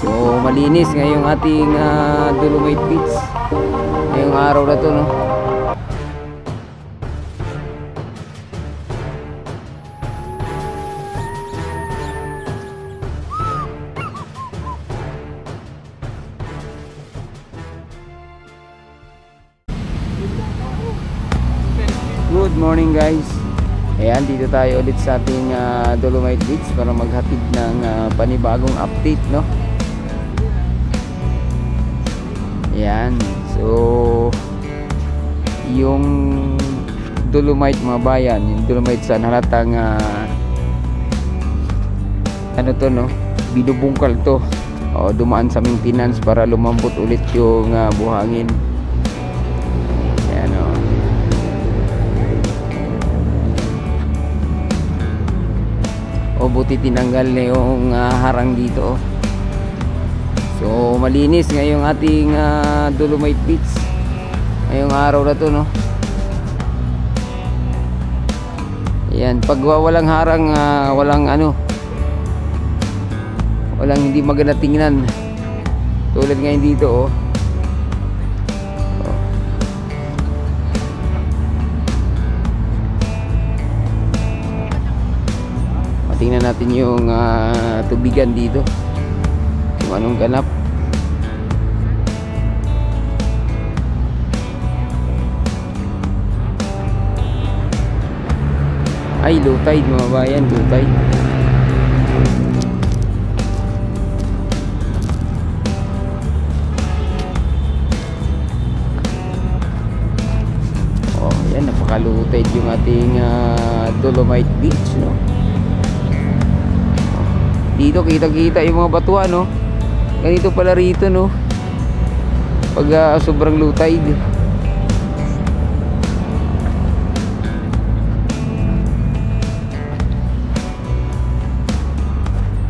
So malinis ngayong ating Dolomite Beach ngayong araw na to, no? Good morning guys. Ayan, dito tayo ulit sa ating Dolomite Beach para maghatid ng panibagong update, no? Ayan, so yung Dolomite mga bayan, yung Dolomite sa halatang ano to, no? Binubungkal to o dumaan sa maintenance para lumambot ulit yung buhangin. Ayan, o. O buti tinanggal na yung harang dito. So malinis ngayong ating Dolomite Beach ngayong araw na to, no? Ayan, pag walang harang, walang walang hindi maganda tingnan. Tulad ngayon dito, oh. Tingnan natin yung tubigan dito, kung anong ganap. Ay, low tide mga bayan, low tide. Oh, yan, napaka low tide yung ating Dolomite Beach, no? Dito kita-kita yung mga batuan, no? Ganito pala rito, no? Pag sobrang low tide.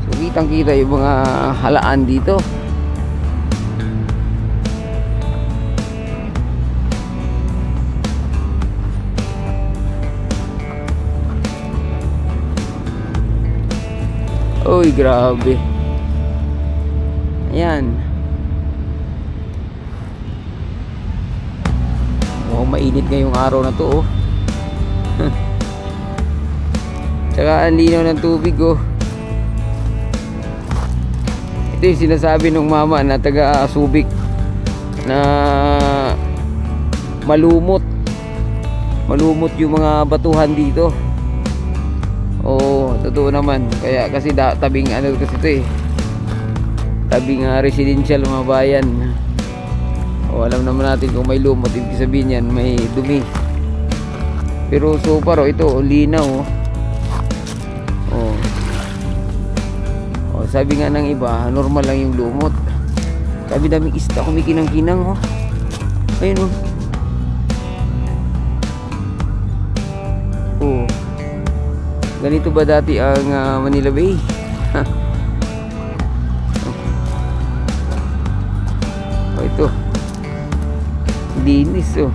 So kitang-kita yung mga halaan dito. Uy, grabe. Ayan. Mukhang mainit ngayong araw na to, oh. Tsaka ang linaw ng tubig, oh. Ito yung sinasabi ng mama na taga Subic na malumot yung mga batuhan dito. Oo, totoo naman. Kaya kasi tabing kasi ito, eh. Tabing residential mga bayan. O, alam naman natin kung may lumot, ibig sabihin yan may dumi. Pero so far, ito linaw, oh. Oh, sabi nga ng iba, normal lang yung lumot. Sabi daming isda kumikinang-kinang, oh. Ayun, oh. Oh. Ganito ba dati ang Manila Bay? Oh, ito. Linis, oh.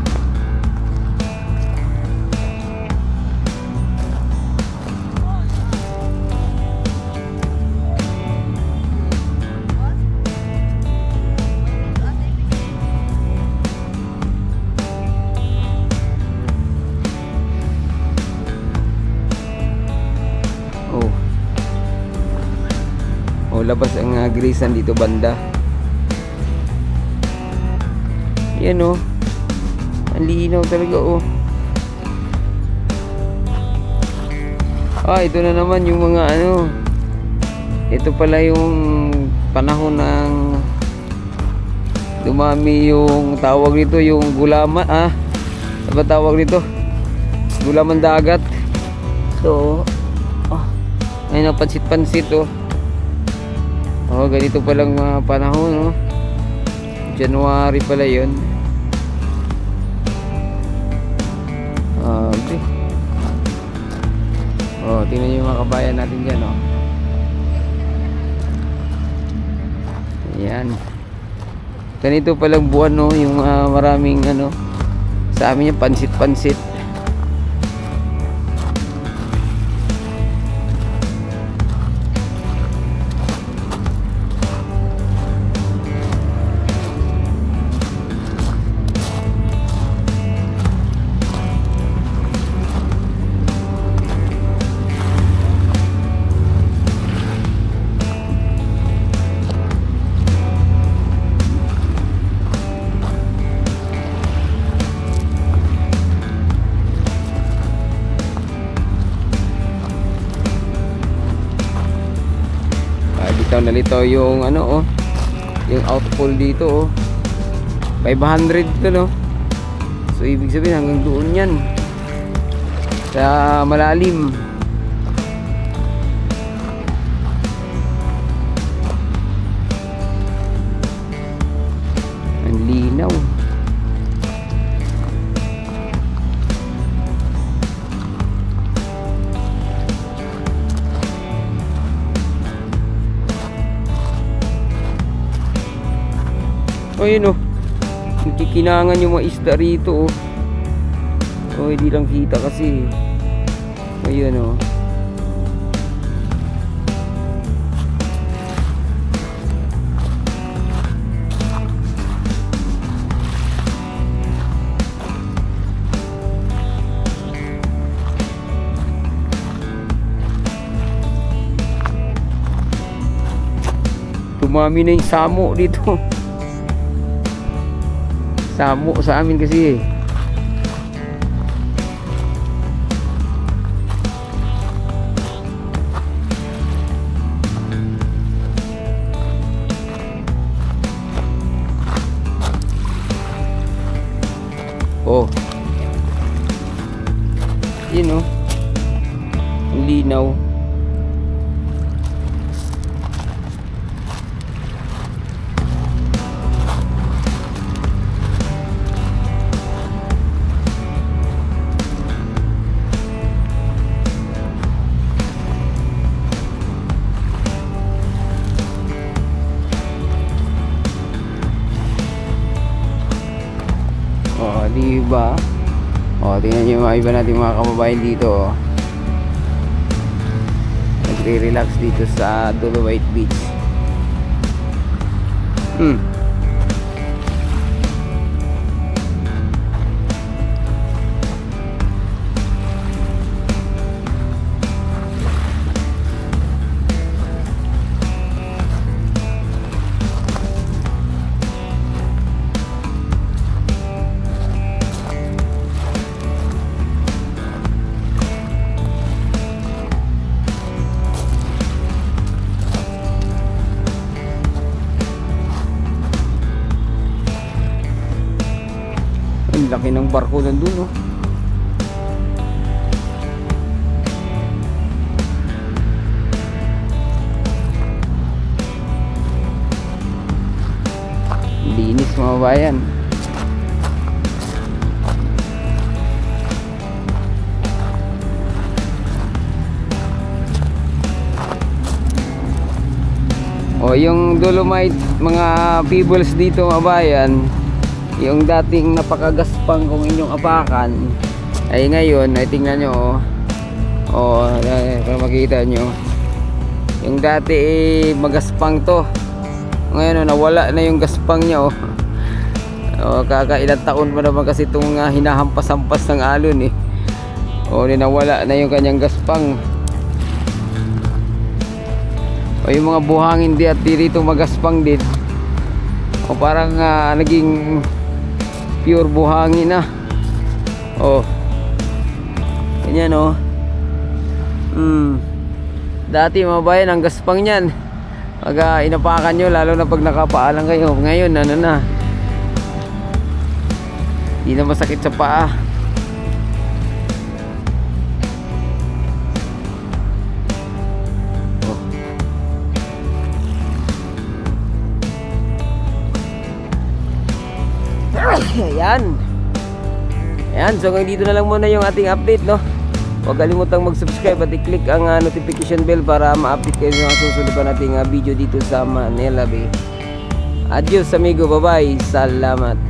Labas ang grisan dito banda. Yan, oh. Ang linaw talaga, oh. Ito na naman yung mga ito pala yung panahon ng dumami yung tawag nito, yung gulaman, ano ba tawag nito? Gulaman dagat. So ayun, pansit-pansit, oh. Ganito palang mga panahon, no? January pala yun. Okay. Tingnan nyo yung mga kabayan natin dyan, oh. Ayan. Ganito palang buwan, no? Yung maraming sa amin yung pansit-pansit. Nalitaw na litaw yung ano, oh, yung outfall dito, oh. 500 to, no? So ibig sabihin hanggang doon yan sa malalim. Ang linaw. O yun, oh, kikinangan yung mga isda rito, oh. Oh, hindi lang kita kasi. Ayun, oh. Tumami na yung samo dito. Samo sa amin kasi, eh. Oh, yun, oh, ang linaw. Oh, diba? Oh, tingnan nyo yung mga iba natin mga kababayan dito, oh. Nagre-relax dito sa Dolomite Beach. Ang laki ng barko nandun, oh. Linis mga bayan. O, yung Dolomite mga peoples dito mga bayan, yung dating napakagaspang kung inyong apakan, ay ngayon ay tingnan nyo, oh, para makita nyo, yung dati magaspang to, ngayon nawala na yung gaspang nya, oh. Oh, kakailang taon pa naman kasi itong hinahampas-hampas ng alon, eh. Oh, nawala na yung kanyang gaspang. O, yung mga buhangin di at dito magaspang din, o parang naging pure buhangin na. Oh, ganyan, oh. Dati mga bayan ang gaspang nyan pag inapakan nyo, lalo na pag nakapaalang kayo. Ngayon ano na, hindi na masakit sa paa. Ayan. Ayan, so hanggang dito na lang muna yung ating update, no? Huwag kalimutang mag-subscribe at i-click ang notification bell para ma-update kayo sa susunod pa nating video dito sa Manila Bay. Adios amigo, bye-bye. Salamat.